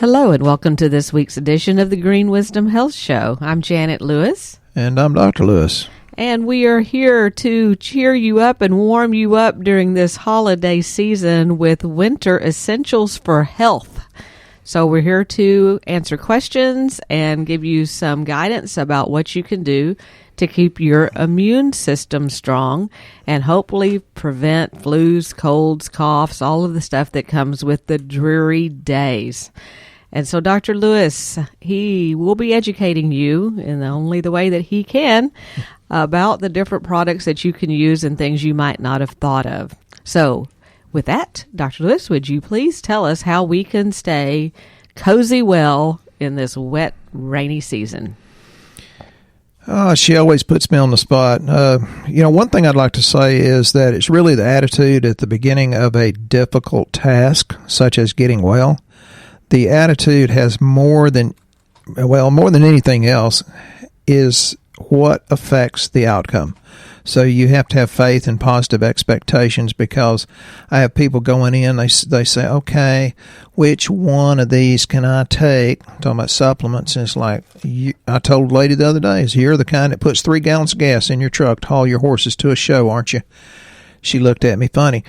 Hello and welcome to this week's edition of the Green Wisdom Health Show. I'm Janet Lewis. And I'm Dr. Lewis. And we are here to cheer you up and warm you up during this holiday season with winter essentials for health. So we're here to answer questions and give you some guidance about what you can do to keep your immune system strong and hopefully prevent flus, colds, coughs, all of the stuff that comes with the dreary days. And so Dr. Lewis, he will be educating you in only the way that he can about the different products that you can use and things you might not have thought of. So with that, Dr. Lewis, would you please tell us how we can stay cozy well in this wet, rainy season? Oh, she always puts me on the spot. One thing I'd like to say is that it's really the attitude at the beginning of a difficult task, such as getting well. The attitude has more than anything else, is what affects the outcome. So you have to have faith and positive expectations, because I have people going in, they say, okay, which one of these can I take? I'm talking about supplements, and it's like, I told a lady the other day, you're the kind that puts 3 gallons of gas in your truck to haul your horses to a show, aren't you? She looked at me funny.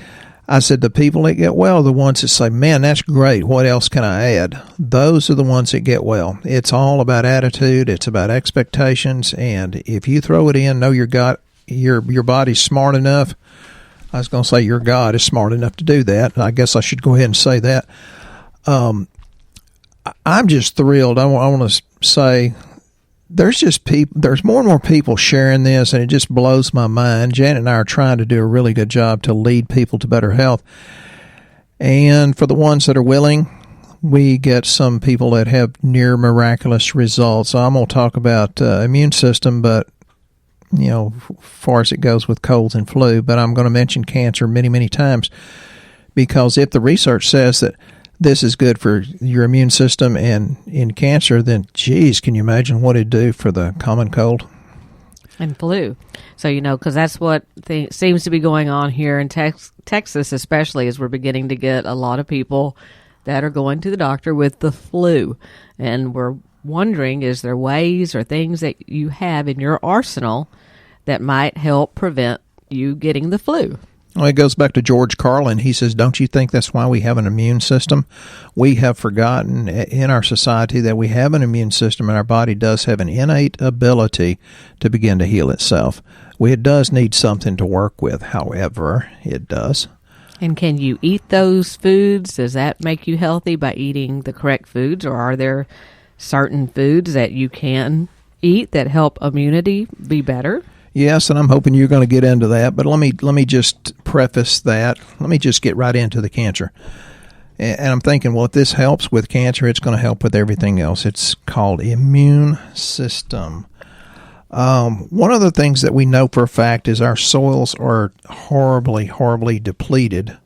I said, the people that get well are the ones that say, man, that's great. What else can I add? Those are the ones that get well. It's all about attitude. It's about expectations. And if you throw it in, know your body's smart enough. I was going to say your God is smart enough to do that. I guess I should go ahead and say that. I'm just thrilled. I want to say there's more and more people sharing this, and it just blows my mind. Janet and I are trying to do a really good job to lead people to better health. And for the ones that are willing, we get some people that have near miraculous results. So I'm going to talk about immune system, but as far as it goes with colds and flu, but I'm going to mention cancer many, many times, because if the research says that this is good for your immune system and in cancer, then, geez, can you imagine what it'd do for the common cold? And flu. So, because that's what seems to be going on here in Texas, especially, as we're beginning to get a lot of people that are going to the doctor with the flu. And we're wondering, is there ways or things that you have in your arsenal that might help prevent you getting the flu? Well, it goes back to George Carlin. He says, don't you think that's why we have an immune system? We have forgotten in our society that we have an immune system, and our body does have an innate ability to begin to heal itself. It does need something to work with, however, it does. And can you eat those foods? Does that make you healthy by eating the correct foods, or are there certain foods that you can eat that help immunity be better? Yes, and I'm hoping you're going to get into that, but let me just preface that. Let me just get right into the cancer. And I'm thinking, well, if this helps with cancer, it's going to help with everything else. It's called immune system. One of the things that we know for a fact is our soils are horribly, horribly depleted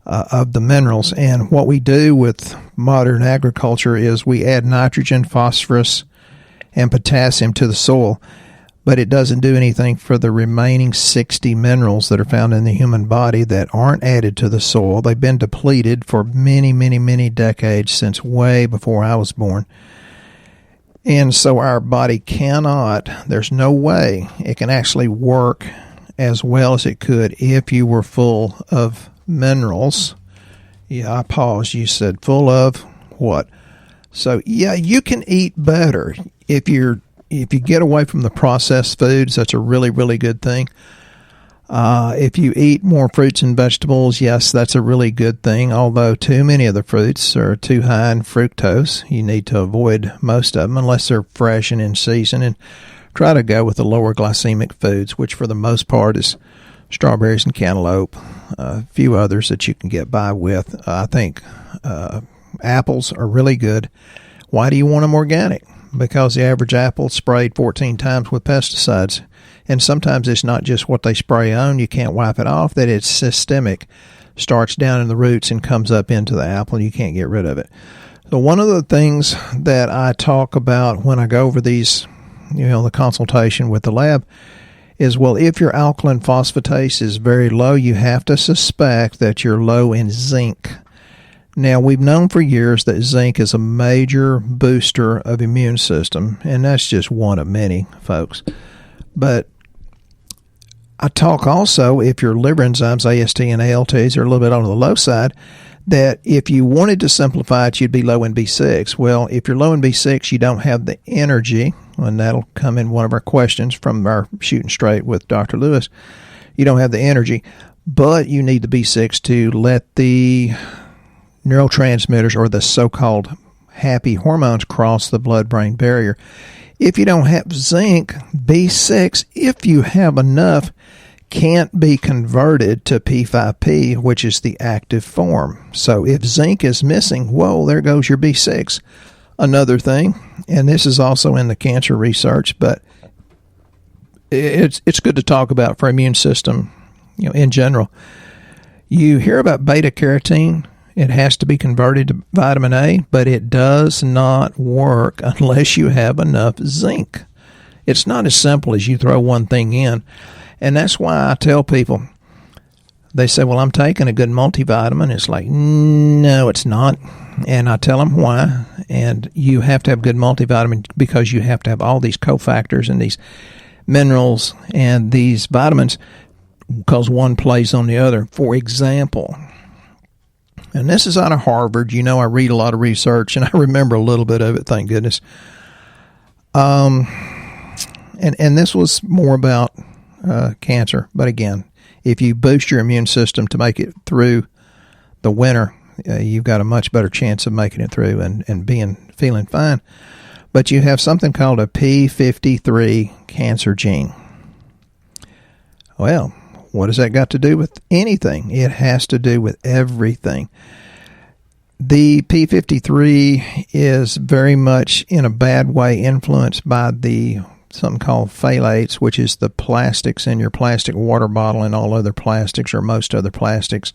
of the minerals. And what we do with modern agriculture is we add nitrogen, phosphorus, and potassium to the soil, but it doesn't do anything for the remaining 60 minerals that are found in the human body that aren't added to the soil. They've been depleted for many, many, many decades, since way before I was born. And so our body there's no way it can actually work as well as it could if you were full of minerals. Yeah, I paused. You said full of what? So, yeah, you can eat better if you get away from the processed foods. That's a really, really good thing. If you eat more fruits and vegetables, yes, that's a really good thing. Although too many of the fruits are too high in fructose, you need to avoid most of them unless they're fresh and in season. And try to go with the lower glycemic foods, which for the most part is strawberries and cantaloupe. A few others that you can get by with. I think apples are really good. Why do you want them organic? Because the average apple is sprayed 14 times with pesticides. And sometimes it's not just what they spray on, you can't wipe it off, that it's systemic. Starts down in the roots and comes up into the apple, and you can't get rid of it. So one of the things that I talk about when I go over these, the consultation with the lab, is, well, if your alkaline phosphatase is very low, you have to suspect that you're low in zinc. Now, we've known for years that zinc is a major booster of immune system, and that's just one of many, folks. But I talk also, if your liver enzymes, AST and ALTs, are a little bit on the low side, that if you wanted to simplify it, you'd be low in B6. Well, if you're low in B6, you don't have the energy, and that'll come in one of our questions from our Shooting Straight with Dr. Lewis. You don't have the energy, but you need the B6 to let the neurotransmitters, or the so-called happy hormones, cross the blood-brain barrier. If you don't have zinc, B6, if you have enough, can't be converted to P5P, which is the active form. So if zinc is missing, whoa, there goes your B6. Another thing, and this is also in the cancer research, but it's good to talk about for immune system, in general. You hear about beta carotene. It has to be converted to vitamin A, but it does not work unless you have enough zinc. It's not as simple as you throw one thing in. And that's why I tell people, they say, well, I'm taking a good multivitamin. It's like, no, it's not. And I tell them why. And you have to have good multivitamin because you have to have all these cofactors and these minerals and these vitamins because one plays on the other. For example, and this is out of Harvard. I read a lot of research, and I remember a little bit of it, thank goodness. And this was more about cancer. But again, if you boost your immune system to make it through the winter, you've got a much better chance of making it through and feeling fine. But you have something called a P53 cancer gene. Well, what has that got to do with anything? It has to do with everything. The P53 is very much in a bad way influenced by something called phthalates, which is the plastics in your plastic water bottle and all other plastics or most other plastics.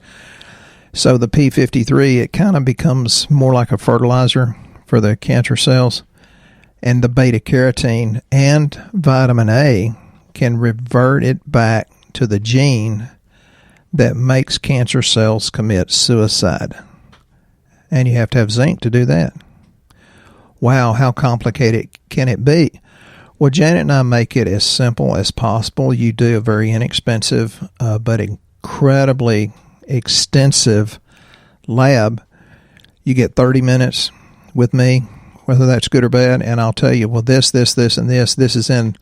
So the P53, it kind of becomes more like a fertilizer for the cancer cells. And the beta carotene and vitamin A can revert it back to the gene that makes cancer cells commit suicide. And you have to have zinc to do that. Wow, how complicated can it be? Well, Janet and I make it as simple as possible. You do a very inexpensive but incredibly extensive lab. You get 30 minutes with me, whether that's good or bad, and I'll tell you, well, this, and this is in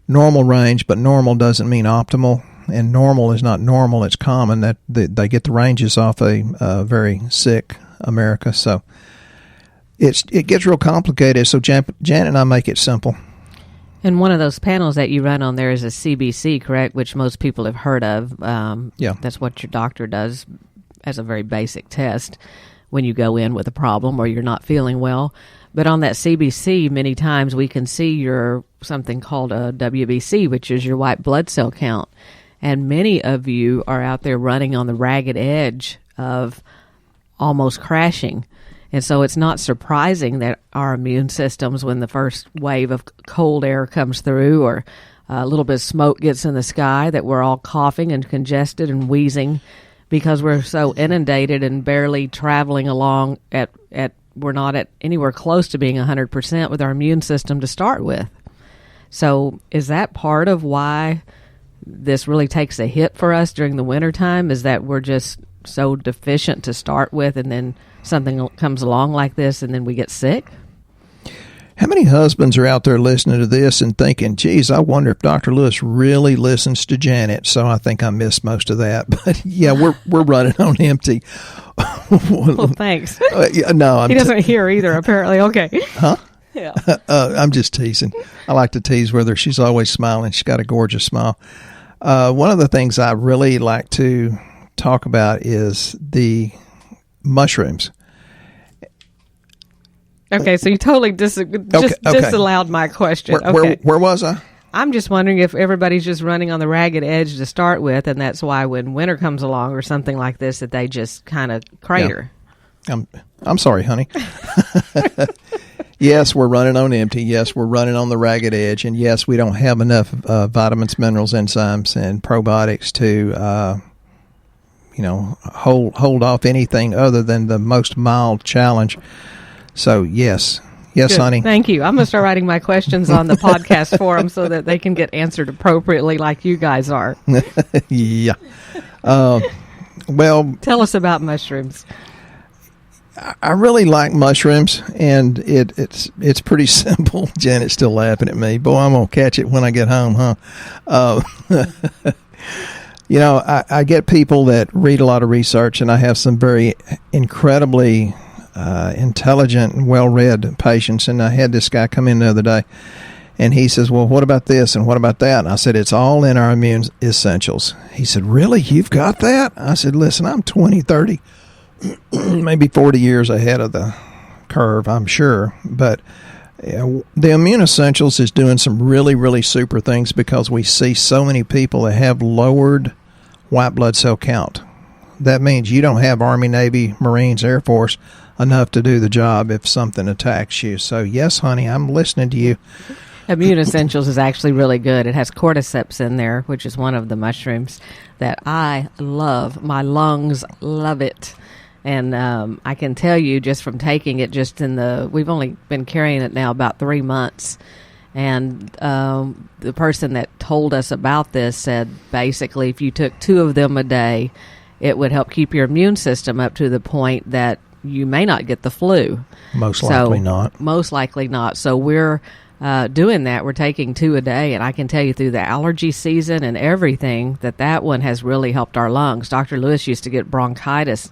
normal range, but normal doesn't mean optimal, and normal is not normal, it's common. That they get the ranges off a very sick America. So it gets real complicated, so Janet and I make it simple. And one of those panels that you run on there is a CBC, correct, which most people have heard of. Yeah. That's what your doctor does as a very basic test when you go in with a problem or you're not feeling well. But on that CBC, many times we can see your something called a WBC, which is your white blood cell count. And many of you are out there running on the ragged edge of almost crashing. And so it's not surprising that our immune systems, when the first wave of cold air comes through or a little bit of smoke gets in the sky, that we're all coughing and congested and wheezing because we're so inundated and barely traveling along we're not at anywhere close to being 100% with our immune system to start with. So is that part of why this really takes a hit for us during the wintertime, is that we're just so deficient to start with, and then something comes along like this and then we get sick? How many husbands are out there listening to this and thinking, geez, I wonder if Dr. Lewis really listens to Janet? So I think I missed most of that. But yeah, we're running on empty. Well, thanks. No, he doesn't hear either, apparently. Okay. Huh? Yeah. I'm just teasing. I like to tease with her. She's always smiling. She's got a gorgeous smile. One of the things I really like to talk about is the mushrooms. Okay, so you totally disallowed my question. Where was I? I'm just wondering if everybody's just running on the ragged edge to start with, and that's why when winter comes along or something like this, that they just kind of crater. Yeah. I'm sorry, honey. Yes, we're running on empty. Yes, we're running on the ragged edge. And yes, we don't have enough vitamins, minerals, enzymes, and probiotics to hold off anything other than the most mild challenge. So yes, Good. honey. Thank you. I'm going to start writing my questions on the podcast forum so that they can get answered appropriately like you guys are. Yeah. Well, tell us about mushrooms. I really like mushrooms, and it's pretty simple. Janet's still laughing at me. Boy, I'm going to catch it when I get home, huh? I get people that read a lot of research, and I have some very incredibly intelligent and well-read patients. And I had this guy come in the other day, and he says, well, what about this and what about that? And I said, it's all in our immune essentials. He said, really? You've got that? I said, listen, I'm 20, 30, maybe 40 years ahead of the curve, I'm sure. But the immune essentials is doing some really, really super things because we see so many people that have lowered white blood cell count. That means you don't have Army, Navy, Marines, Air Force enough to do the job if something attacks you. So, yes, honey, I'm listening to you. Immune Essentials is actually really good. It has cordyceps in there, which is one of the mushrooms that I love. My lungs love it. And I can tell you just from taking it we've only been carrying it now about 3 months. And the person that told us about this said basically if you took 2 of them a day, it would help keep your immune system up to the point that you may not get the flu. Most likely not. Most likely not. So we're doing that. We're taking 2 a day, and I can tell you through the allergy season and everything that one has really helped our lungs. Dr. Lewis used to get bronchitis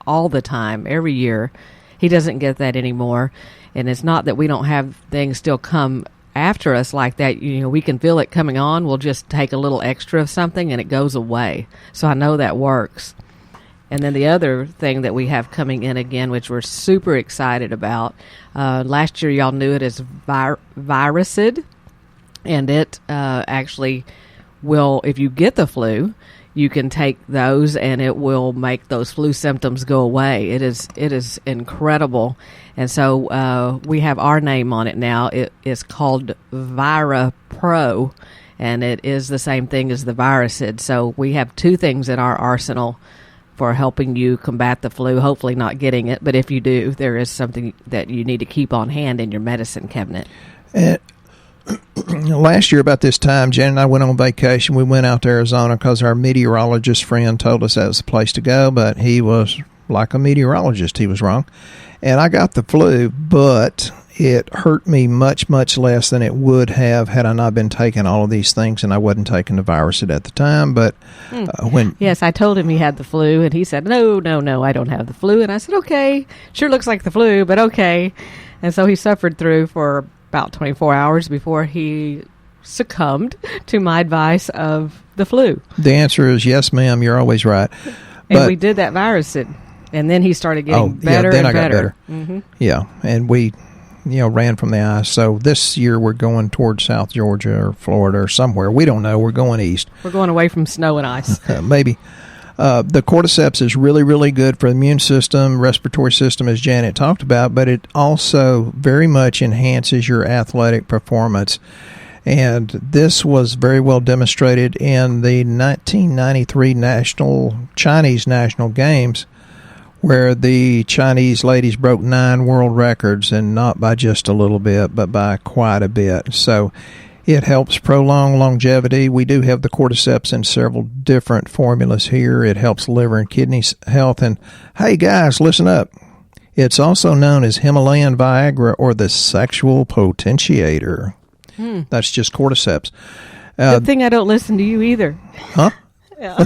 all the time, every year. He doesn't get that anymore, and it's not that we don't have things still come after us like that. We can feel it coming on. We'll just take a little extra of something, and it goes away. So I know that works. And then the other thing that we have coming in again, which we're super excited about, last year y'all knew it as Viricid, and it actually will, if you get the flu, you can take those and it will make those flu symptoms go away. It is incredible. And so we have our name on it now. It is called Vira Pro, and it is the same thing as the Viricid. So we have 2 things in our arsenal for helping you combat the flu, hopefully not getting it. But if you do, there is something that you need to keep on hand in your medicine cabinet. Last year about this time, Jen and I went on vacation. We went out to Arizona because our meteorologist friend told us that was the place to go, but he was like a meteorologist. He was wrong. And I got the flu, but it hurt me much, much less than it would have had I not been taking all of these things, and I wasn't taking the Viricid at the time. But Yes, I told him he had the flu, and he said, no, I don't have the flu. And I said, okay, sure looks like the flu, but okay. And so he suffered through for about 24 hours before he succumbed to my advice of the flu. The answer is yes, ma'am, you're always right. And we did that Viricid, and then he started getting better then and I got better. Mm-hmm. Yeah, and we ran from the ice. So this year we're going towards South Georgia or Florida or somewhere. We don't know. We're going east. We're going away from snow and ice. Maybe. The cordyceps is really, really good for the immune system, respiratory system, as Janet talked about, but it also very much enhances your athletic performance. And this was very well demonstrated in the 1993 Chinese National Games, where the Chinese ladies broke 9 world records, and not by just a little bit, but by quite a bit. So it helps prolong longevity. We do have the cordyceps in several different formulas here. It helps liver and kidney health. And hey, guys, listen up. It's also known as Himalayan Viagra or the sexual potentiator. That's just cordyceps. Good thing I don't listen to you either. Huh? Yeah.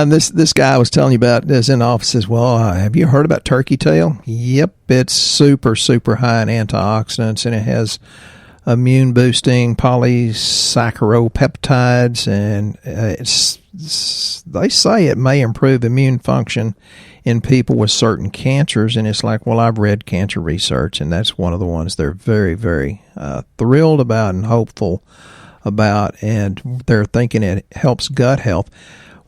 This guy I was telling you about is in the office says, well, have you heard about turkey tail? Yep, it's super, super high in antioxidants, and it has immune boosting polysaccharopeptides, and they say it may improve immune function in people with certain cancers. And it's like, well, I've read cancer research, and that's one of the ones they're very, very thrilled about and hopeful about, and they're thinking it helps gut health.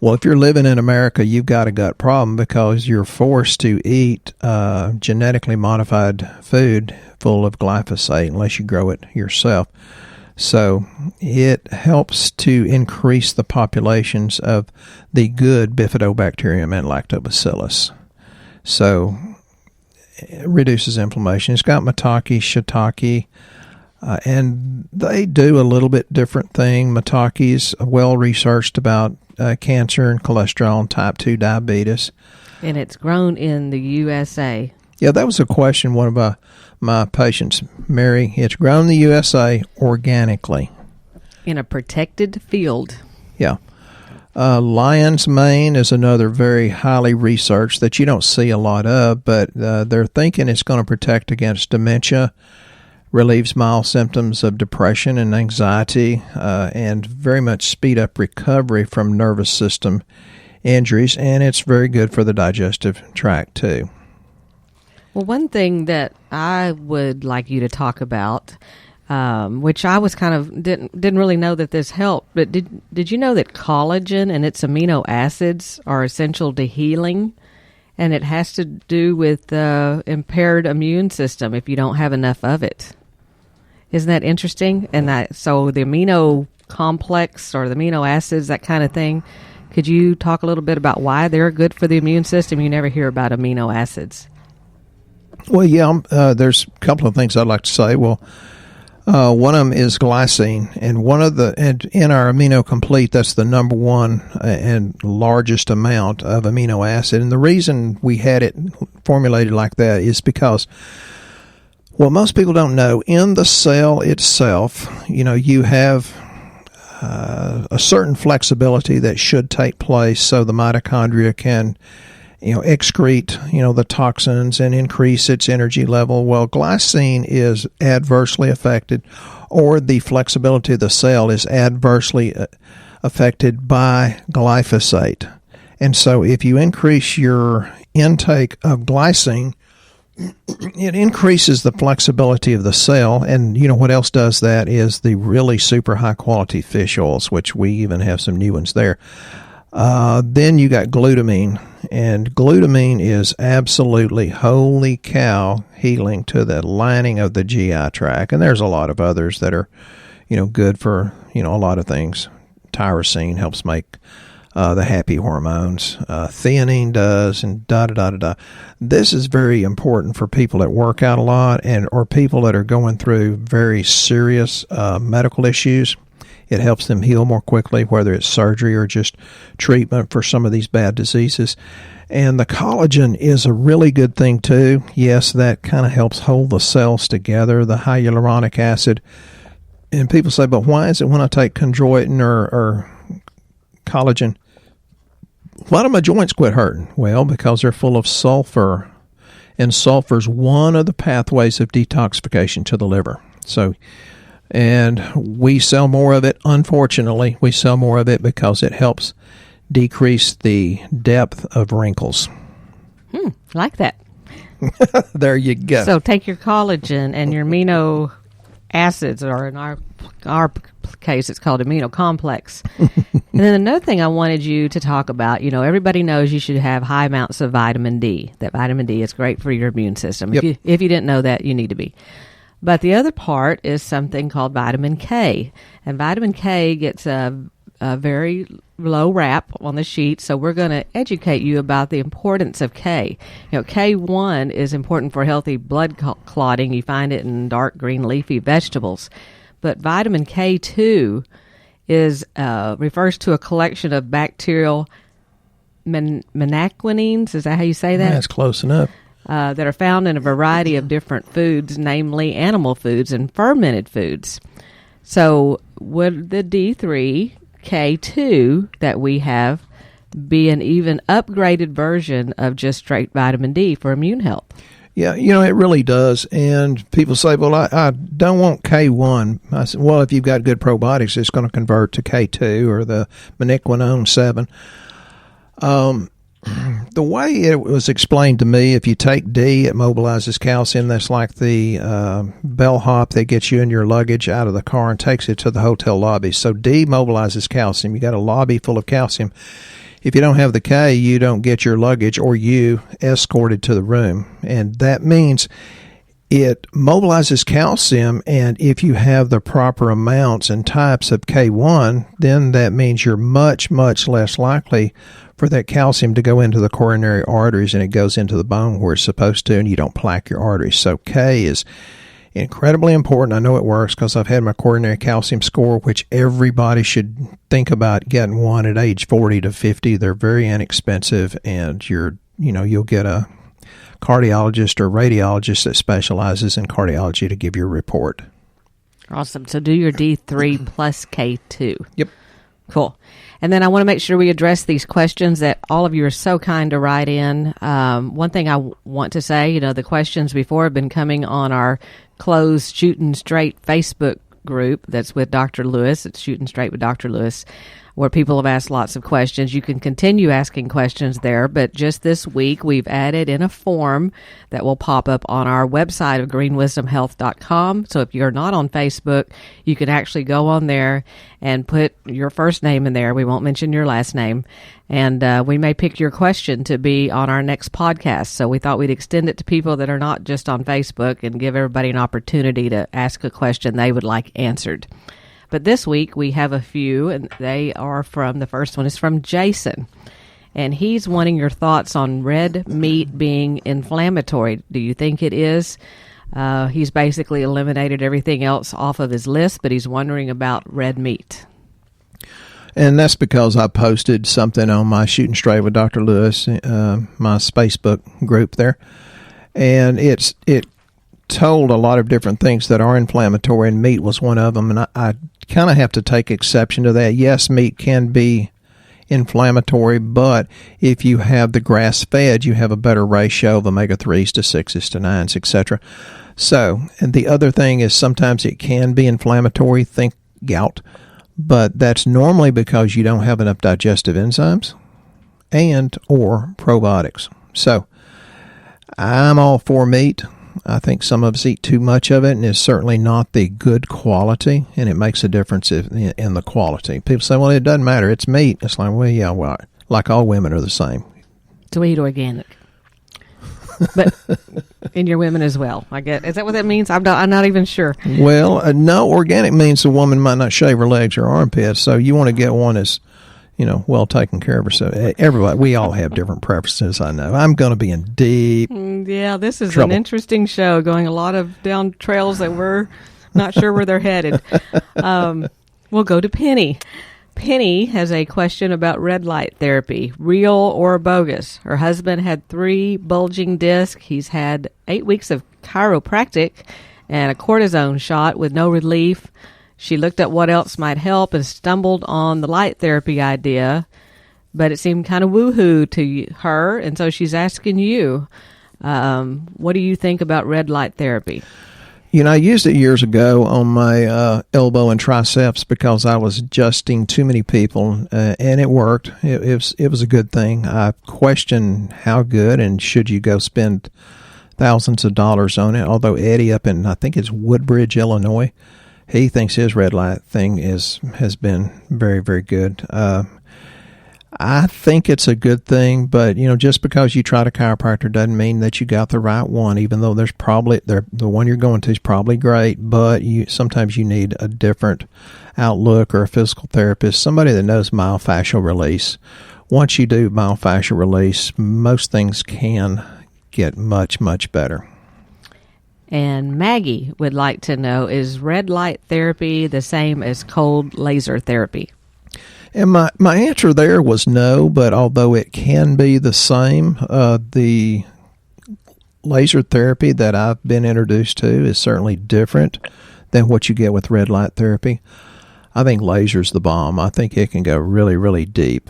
Well, if you're living in America, you've got a gut problem because you're forced to eat genetically modified food full of glyphosate unless you grow it yourself. So it helps to increase the populations of the good bifidobacterium and lactobacillus. So it reduces inflammation. It's got maitake, shiitake, and they do a little bit different thing. Maitake is well researched about cancer and cholesterol and type 2 diabetes. And it's grown in the USA. Yeah, that was a question one of my patients, Mary. It's grown in the USA organically. In a protected field. Yeah. Lion's mane is another very highly researched that you don't see a lot of, but they're thinking it's going to protect against dementia, relieves mild symptoms of depression and anxiety, and very much speed up recovery from nervous system injuries, and it's very good for the digestive tract too. Well, one thing that I would like you to talk about, which I was kind of didn't really know that this helped, but did you know that collagen and its amino acids are essential to healing, and it has to do with the impaired immune system if you don't have enough of it? Isn't that interesting? And so the amino complex or the amino acids, that kind of thing. Could you talk a little bit about why they're good for the immune system? You never hear about amino acids. Well, yeah, there's a couple of things I'd like to say. Well, one of them is glycine, and in our Amino Complete, that's the number one and largest amount of amino acid. And the reason we had it formulated like that is because, well, most people don't know, in the cell itself, you have a certain flexibility that should take place so the mitochondria can excrete, the toxins and increase its energy level. Well, glycine is adversely affected, or the flexibility of the cell is adversely affected by glyphosate. And so if you increase your intake of glycine, it increases the flexibility of the cell. And what else does that is the really super high quality fish oils, which we even have some new ones there. Then you got glutamine, and glutamine is absolutely, holy cow, healing to the lining of the GI tract. And there's a lot of others that are, good for, a lot of things. Tyrosine helps make the happy hormones. Theanine does, and da-da-da-da-da. This is very important for people that work out a lot or people that are going through very serious medical issues. It helps them heal more quickly, whether it's surgery or just treatment for some of these bad diseases. And the collagen is a really good thing, too. Yes, that kind of helps hold the cells together, the hyaluronic acid. And people say, but why is it when I take chondroitin or collagen, why do my joints quit hurting? Well, because they're full of sulfur. And sulfur is one of the pathways of detoxification to the liver. And we sell more of it. Unfortunately, we sell more of it because it helps decrease the depth of wrinkles. Like that. There you go. So take your collagen and your amino acids, or in our case, it's called amino complex. And then another thing I wanted you to talk about, everybody knows you should have high amounts of vitamin D. That vitamin D is great for your immune system. Yep. If you didn't know that, you need to be. But the other part is something called vitamin K. And vitamin K gets a very low rap on the sheet, so we're going to educate you about the importance of K. K1 is important for healthy blood clotting. You find it in dark green leafy vegetables. But vitamin K2 refers to a collection of bacterial menaquinines. Is that how you say that? That's close enough. That are found in a variety of different foods, namely animal foods and fermented foods. So would the D3K2 that we have be an even upgraded version of just straight vitamin D for immune health? Yeah, it really does. And people say, well, I don't want K1. I said, well, if you've got good probiotics, it's going to convert to K2 or the menaquinone 7. The way it was explained to me, if you take D, it mobilizes calcium. That's like the bellhop that gets you and your luggage out of the car and takes it to the hotel lobby. So D mobilizes calcium. You got a lobby full of calcium. If you don't have the K, you don't get your luggage or you escorted to the room. And that means it mobilizes calcium, and if you have the proper amounts and types of K1, then that means you're much, much less likely for that calcium to go into the coronary arteries, and it goes into the bone where it's supposed to, and you don't plaque your arteries. So K is incredibly important. I know it works because I've had my coronary calcium score, which everybody should think about getting one at age 40 to 50. They're very inexpensive, and you'll get a cardiologist or radiologist that specializes in cardiology to give you a report. Awesome. So do your D3 plus K2. Yep. Cool. And then I want to make sure we address these questions that all of you are so kind to write in. One thing I want to say, the questions before have been coming on our closed Shooting Straight Facebook group that's with Dr. Lewis. It's Shooting Straight with Dr. Lewis, where people have asked lots of questions. You can continue asking questions there, but just this week we've added in a form that will pop up on our website of greenwisdomhealth.com. So if you're not on Facebook, you can actually go on there and put your first name in there. We won't mention your last name. And we may pick your question to be on our next podcast. So we thought we'd extend it to people that are not just on Facebook and give everybody an opportunity to ask a question they would like answered. But this week we have a few, and the first one is from Jason. And he's wanting your thoughts on red meat being inflammatory. Do you think it is? He's basically eliminated everything else off of his list, but he's wondering about red meat. And that's because I posted something on my Shooting Straight with Dr. Lewis, my Facebook group there. And it told a lot of different things that are inflammatory, and meat was one of them. And I kind of have to take exception to that. Yes, meat can be inflammatory, but if you have the grass-fed, you have a better ratio of omega-3s to 6s to 9s, etc. So, and the other thing is sometimes it can be inflammatory, think gout, but that's normally because you don't have enough digestive enzymes and or probiotics. So, I'm all for meat. I think some of us eat too much of it, and it's certainly not the good quality, and it makes a difference in the quality. People say, well, it doesn't matter. It's meat. It's like, well, yeah, well, like all women are the same. To eat organic. But in your women as well, I guess. Is that what that means? I'm not even sure. Well, no, organic means the woman might not shave her legs or armpits, so you want to get one that's well taken care of herself. Everybody, we all have different preferences, I know. I'm going to be in deep Yeah, this is trouble. An interesting show, going a lot of down trails that we're not sure where they're headed. We'll go to Penny. Penny has a question about red light therapy, real or bogus. Her husband had 3 bulging discs. He's had 8 weeks of chiropractic and a cortisone shot with no relief. She looked at what else might help and stumbled on the light therapy idea, but it seemed kind of woo-hoo to her, and so she's asking you, what do you think about red light therapy? I used it years ago on my elbow and triceps because I was adjusting too many people, and it worked. It was a good thing. I question how good and should you go spend thousands of dollars on it, although Eddie up in, I think it's Woodbridge, Illinois, he thinks his red light thing has been very, very good. I think it's a good thing, but just because you tried a chiropractor doesn't mean that you got the right one. Even though there's probably the one you're going to is probably great, but sometimes you need a different outlook or a physical therapist, somebody that knows myofascial release. Once you do myofascial release, most things can get much, much better. And Maggie would like to know, is red light therapy the same as cold laser therapy? And my answer there was no, but although it can be the same, the laser therapy that I've been introduced to is certainly different than what you get with red light therapy. I think laser's the bomb. I think it can go really, really deep.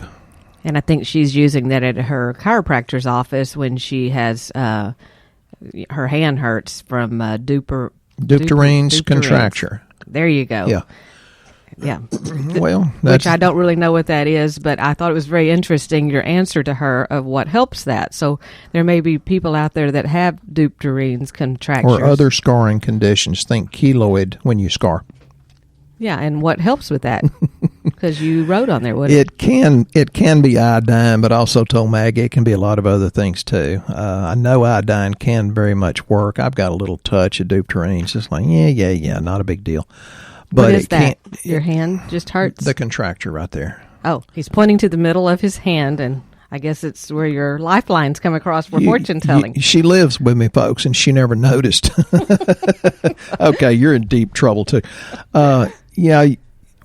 And I think she's using that at her chiropractor's office when she has her hand hurts from Duptering's contracture. There you go. Yeah. Well, which I don't really know what that is, but I thought it was very interesting, your answer to her of what helps that. So there may be people out there that have Duptering's contractures. Or other scarring conditions. Think keloid when you scar. Yeah, and what helps with that? Because you wrote on there, what it can be iodine, but also told Maggie it can be a lot of other things too. I know iodine can very much work. I've got a little touch of deuterine. It's just like, yeah, not a big deal. But what is that? Your hand just hurts? The contracture right there. Oh, he's pointing to the middle of his hand, and I guess it's where your lifelines come across for fortune telling. She lives with me, folks, and she never noticed. Okay, you're in deep trouble too. Yeah,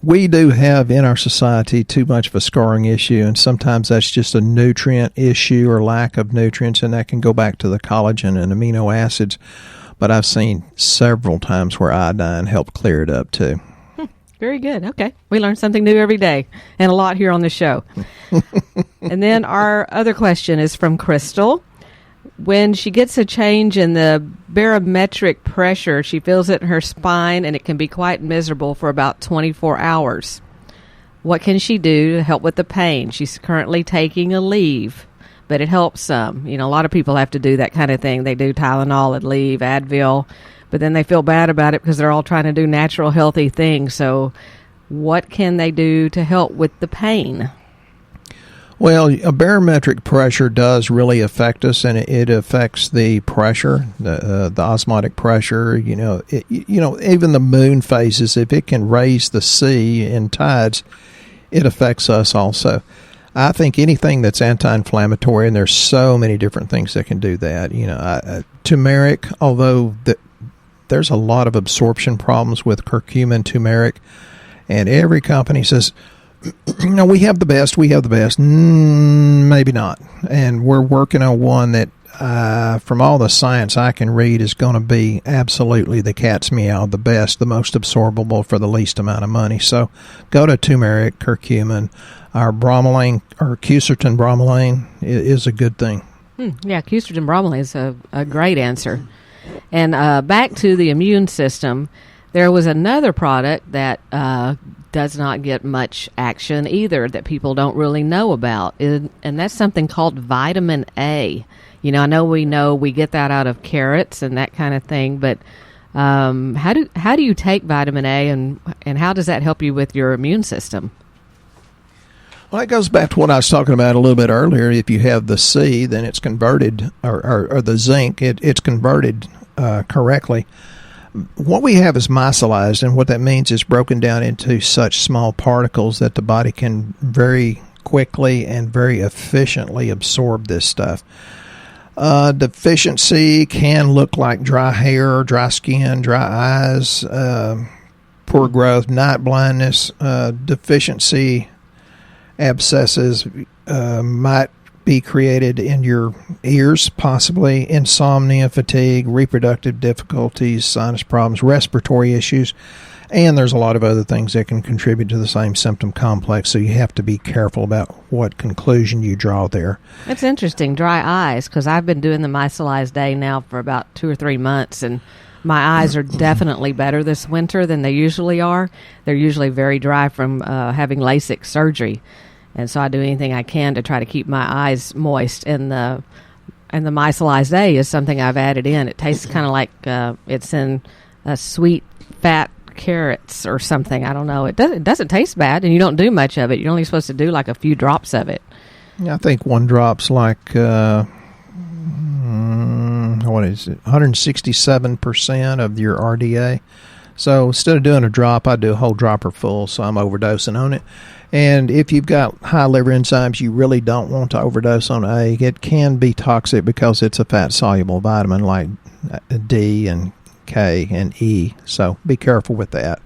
we do have in our society too much of a scarring issue, and sometimes that's just a nutrient issue or lack of nutrients, and that can go back to the collagen and amino acids. But I've seen several times where iodine helped clear it up too. Very good. Okay. We learn something new every day, and a lot here on the show. And then our other question is from Crystal. When she gets a change in the barometric pressure, she feels it in her spine, and it can be quite miserable for about 24 hours. What can she do to help with the pain? She's currently taking a leave, but it helps some. You know, a lot of people have to do that kind of thing. They do Tylenol and leave, Advil, but then they feel bad about it because they're all trying to do natural, healthy things. So what can they do to help with the pain? Well, a barometric pressure does really affect us, and it affects the pressure, the osmotic pressure. Even the moon phases. If it can raise the sea in tides, it affects us also. I think anything that's anti-inflammatory, and there's so many different things that can do that. Turmeric, although there's a lot of absorption problems with curcumin turmeric, and every company says, no, we have the best. Maybe not. And we're working on one that, from all the science I can read, is going to be absolutely the cat's meow, the best, the most absorbable for the least amount of money. So go to turmeric, curcumin. Our bromelain, or quercetin bromelain, is a good thing. Yeah, quercetin bromelain is a great answer. And back to the immune system, there was another product that does not get much action either that people don't really know about, and that's something called vitamin A. I know we get that out of carrots and that kind of thing, but how do you take vitamin A, and how does that help you with your immune system? Well, that goes back to what I was talking about a little bit earlier. If you have the C, then it's converted, or the zinc, it's converted correctly. What we have is micellized, and what that means is broken down into such small particles that the body can very quickly and very efficiently absorb this stuff. Deficiency can look like dry hair, dry skin, dry eyes, poor growth, night blindness. Deficiency abscesses might be created in your ears, possibly insomnia, fatigue, reproductive difficulties, sinus problems, respiratory issues, and there's a lot of other things that can contribute to the same symptom complex, so you have to be careful about what conclusion you draw there. It's interesting, dry eyes, because I've been doing the micellized day now for about 2 or 3 months, and my eyes are definitely better this winter than they usually are. They're usually very dry from having LASIK surgery. And so I do anything I can to try to keep my eyes moist. And the micellized A is something I've added in. It tastes kind of like it's in sweet, fat carrots or something. I don't know. It doesn't taste bad, and you don't do much of it. You're only supposed to do like a few drops of it. Yeah, I think one drop's like, what is it, 167% of your RDA. So instead of doing a drop, I do a whole dropper full, so I'm overdosing on it. And if you've got high liver enzymes, you really don't want to overdose on A. It can be toxic because it's a fat-soluble vitamin like D and K and E. So be careful with that.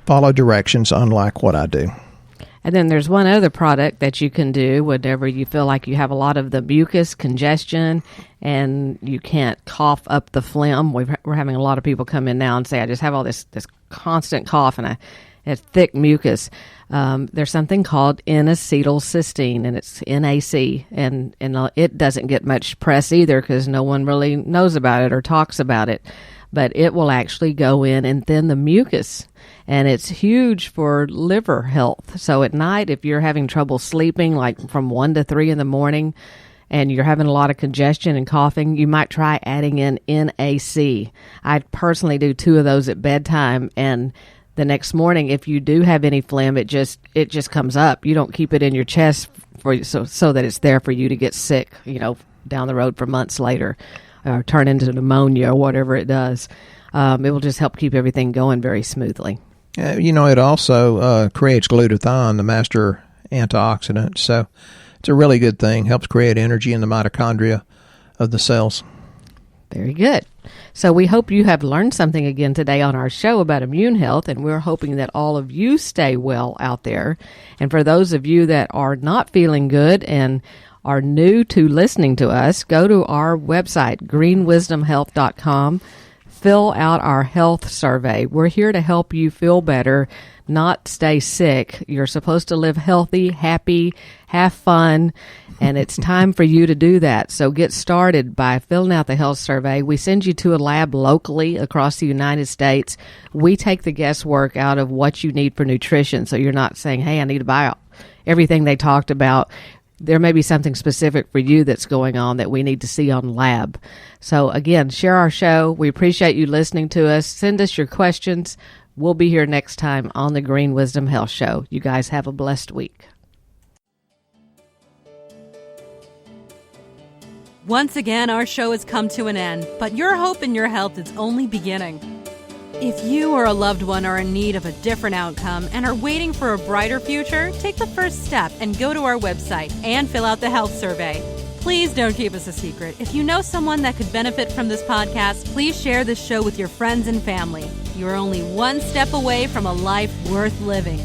Follow directions, unlike what I do. And then there's one other product that you can do whenever you feel like you have a lot of the mucus congestion and you can't cough up the phlegm. We're having a lot of people come in now and say, I just have all this constant cough and I have thick mucus. There's something called N-acetylcysteine, and it's NAC, and it doesn't get much press either because no one really knows about it or talks about it. But it will actually go in and thin the mucus, and it's huge for liver health. So at night, if you're having trouble sleeping, like from 1 to 3 in the morning, and you're having a lot of congestion and coughing, you might try adding in NAC. I personally do 2 of those at bedtime, and the next morning, if you do have any phlegm, it just comes up. You don't keep it in your chest so that it's there for you to get sick, down the road for months later, or turn into pneumonia or whatever it does. It will just help keep everything going very smoothly. It also creates glutathione, the master antioxidant. So it's a really good thing. Helps create energy in the mitochondria of the cells. Very good. So we hope you have learned something again today on our show about immune health, and we're hoping that all of you stay well out there. And for those of you that are not feeling good and are new to listening to us, go to our website, greenwisdomhealth.com. Fill out our health survey. We're here to help you feel better, not stay sick. You're supposed to live healthy, happy, have fun, and it's time for you to do that. So get started by filling out the health survey. We send you to a lab locally across the United States. We take the guesswork out of what you need for nutrition, so you're not saying, hey, I need to buy everything they talked about. There may be something specific for you that's going on that we need to see on lab. So again, share our show. We appreciate you listening to us. Send us your questions. We'll be here next time on the Green Wisdom Health Show. You guys have a blessed week. Once again, our show has come to an end, but your hope in your health is only beginning. If you or a loved one are in need of a different outcome and are waiting for a brighter future, take the first step and go to our website and fill out the health survey. Please don't keep us a secret. If you know someone that could benefit from this podcast, please share this show with your friends and family. You are only one step away from a life worth living.